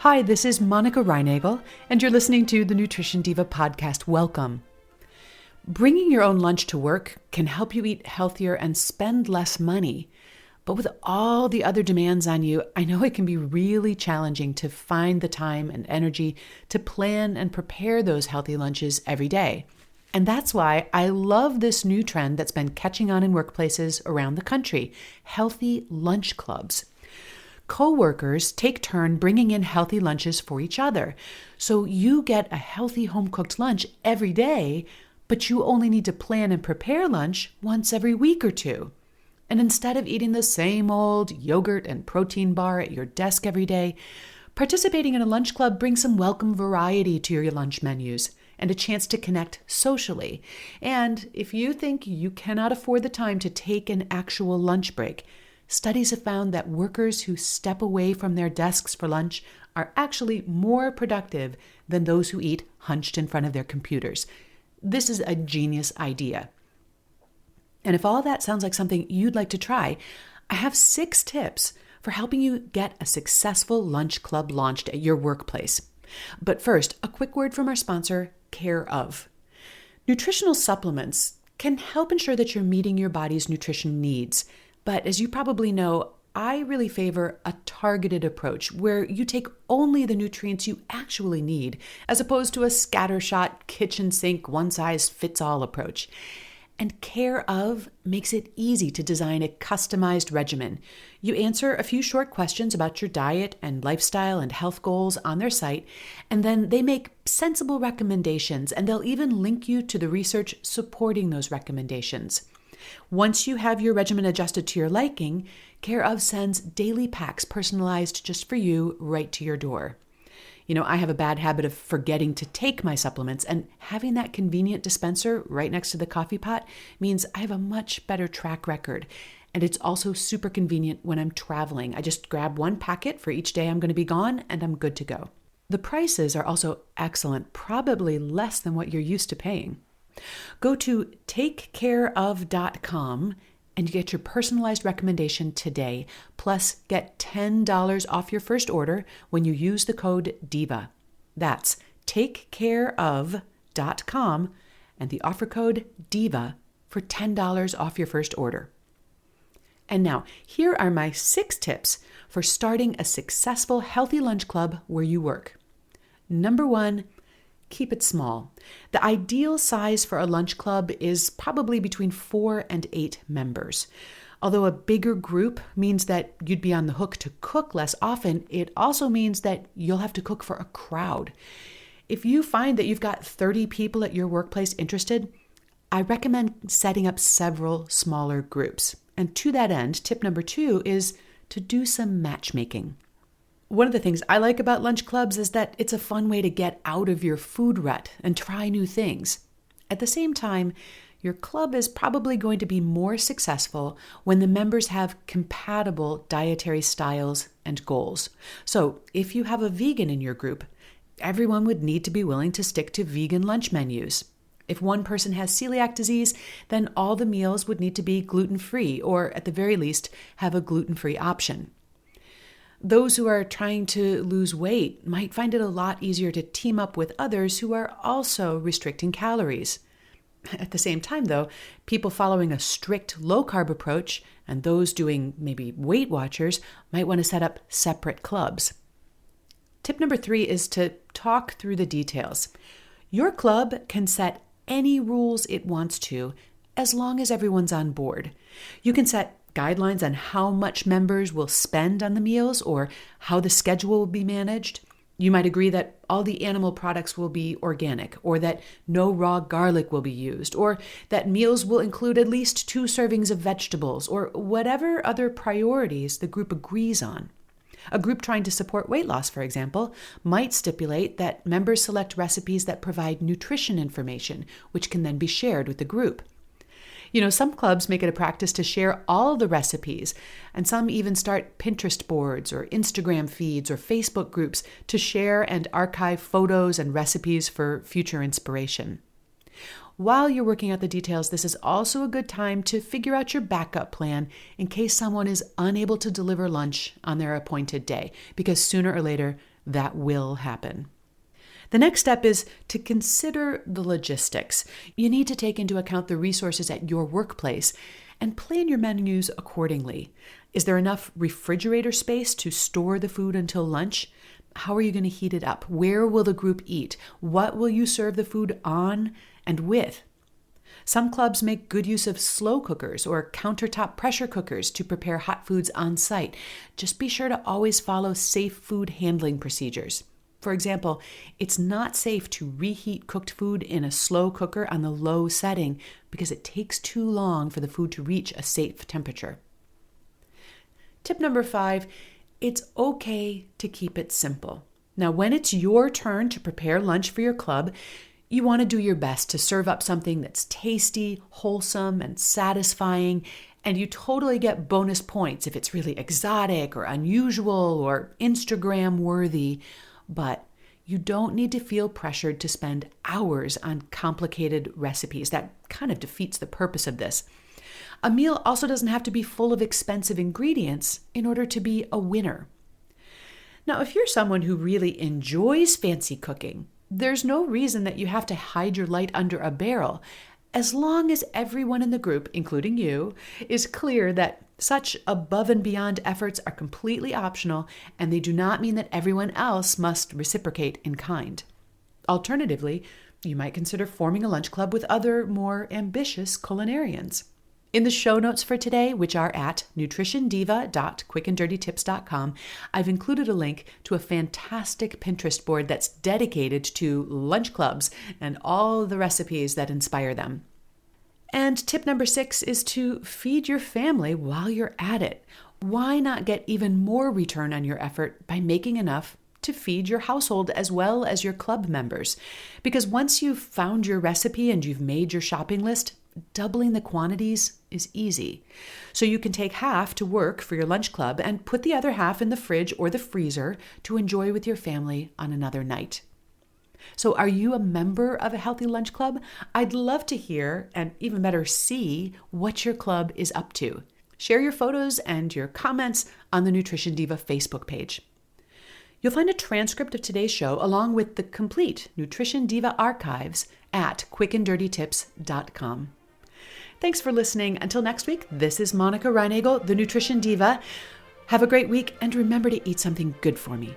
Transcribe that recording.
Hi, this is Monica Reinagel, and you're listening to the Nutrition Diva podcast. Welcome. Bringing your own lunch to work can help you eat healthier and spend less money. But with all the other demands on you, I know it can be really challenging to find the time and energy to plan and prepare those healthy lunches every day. And that's why I love this new trend that's been catching on in workplaces around the country, healthy lunch clubs. Co-workers take turn bringing in healthy lunches for each other. So you get a healthy home-cooked lunch every day, but you only need to plan and prepare lunch once every week or two. And instead of eating the same old yogurt and protein bar at your desk every day, participating in a lunch club brings some welcome variety to your lunch menus and a chance to connect socially. And if you think you cannot afford the time to take an actual lunch break, studies have found that workers who step away from their desks for lunch are actually more productive than those who eat hunched in front of their computers. This is a genius idea. And if all that sounds like something you'd like to try, I have 6 tips for helping you get a successful lunch club launched at your workplace. But first, a quick word from our sponsor, Care of. Nutritional supplements can help ensure that you're meeting your body's nutrition needs. But as you probably know, I really favor a targeted approach where you take only the nutrients you actually need, as opposed to a scattershot, kitchen sink, one-size-fits-all approach. And Care of makes it easy to design a customized regimen. You answer a few short questions about your diet and lifestyle and health goals on their site, and then they make sensible recommendations, and they'll even link you to the research supporting those recommendations. Once you have your regimen adjusted to your liking, Care of sends daily packs personalized just for you right to your door. You know, I have a bad habit of forgetting to take my supplements, and having that convenient dispenser right next to the coffee pot means I have a much better track record. And it's also super convenient when I'm traveling. I just grab one packet for each day I'm going to be gone, and I'm good to go. The prices are also excellent, probably less than what you're used to paying. Go to takecareof.com and you get your personalized recommendation today. Plus, get $10 off your first order when you use the code DIVA. That's takecareof.com and the offer code DIVA for $10 off your first order. And now, here are my 6 tips for starting a successful healthy lunch club where you work. Number 1, keep it small. The ideal size for a lunch club is probably between 4 and 8 members. Although a bigger group means that you'd be on the hook to cook less often, it also means that you'll have to cook for a crowd. If you find that you've got 30 people at your workplace interested, I recommend setting up several smaller groups. And to that end, tip number 2 is to do some matchmaking. One of the things I like about lunch clubs is that it's a fun way to get out of your food rut and try new things. At the same time, your club is probably going to be more successful when the members have compatible dietary styles and goals. So if you have a vegan in your group, everyone would need to be willing to stick to vegan lunch menus. If one person has celiac disease, then all the meals would need to be gluten-free, or at the very least, have a gluten-free option. Those who are trying to lose weight might find it a lot easier to team up with others who are also restricting calories. At the same time, though, people following a strict low-carb approach and those doing maybe Weight Watchers might want to set up separate clubs. Tip number 3 is to talk through the details. Your club can set any rules it wants to, as long as everyone's on board. You can set guidelines on how much members will spend on the meals or how the schedule will be managed. You might agree that all the animal products will be organic, or that no raw garlic will be used, or that meals will include at least 2 servings of vegetables, or whatever other priorities the group agrees on. A group trying to support weight loss, for example, might stipulate that members select recipes that provide nutrition information, which can then be shared with the group. You know, some clubs make it a practice to share all the recipes, and some even start Pinterest boards or Instagram feeds or Facebook groups to share and archive photos and recipes for future inspiration. While you're working out the details, this is also a good time to figure out your backup plan in case someone is unable to deliver lunch on their appointed day, because sooner or later, that will happen. The next step is to consider the logistics. You need to take into account the resources at your workplace and plan your menus accordingly. Is there enough refrigerator space to store the food until lunch? How are you going to heat it up? Where will the group eat? What will you serve the food on and with? Some clubs make good use of slow cookers or countertop pressure cookers to prepare hot foods on site. Just be sure to always follow safe food handling procedures. For example, it's not safe to reheat cooked food in a slow cooker on the low setting because it takes too long for the food to reach a safe temperature. Tip number 5, it's okay to keep it simple. Now, when it's your turn to prepare lunch for your club, you want to do your best to serve up something that's tasty, wholesome, and satisfying, and you totally get bonus points if it's really exotic or unusual or Instagram worthy. But you don't need to feel pressured to spend hours on complicated recipes. That kind of defeats the purpose of this. A meal also doesn't have to be full of expensive ingredients in order to be a winner. Now, if you're someone who really enjoys fancy cooking, there's no reason that you have to hide your light under a barrel, as long as everyone in the group, including you, is clear that such above and beyond efforts are completely optional and they do not mean that everyone else must reciprocate in kind. Alternatively, you might consider forming a lunch club with other more ambitious culinarians. In the show notes for today, which are at nutritiondiva.quickanddirtytips.com, I've included a link to a fantastic Pinterest board that's dedicated to lunch clubs and all the recipes that inspire them. And tip number 6 is to feed your family while you're at it. Why not get even more return on your effort by making enough to feed your household as well as your club members? Because once you've found your recipe and you've made your shopping list, doubling the quantities is easy. So you can take half to work for your lunch club and put the other half in the fridge or the freezer to enjoy with your family on another night. So are you a member of a healthy lunch club? I'd love to hear, and even better, see what your club is up to. Share your photos and your comments on the Nutrition Diva Facebook page. You'll find a transcript of today's show along with the complete Nutrition Diva archives at quickanddirtytips.com. Thanks for listening. Until next week, this is Monica Reinagel, the Nutrition Diva. Have a great week and remember to eat something good for me.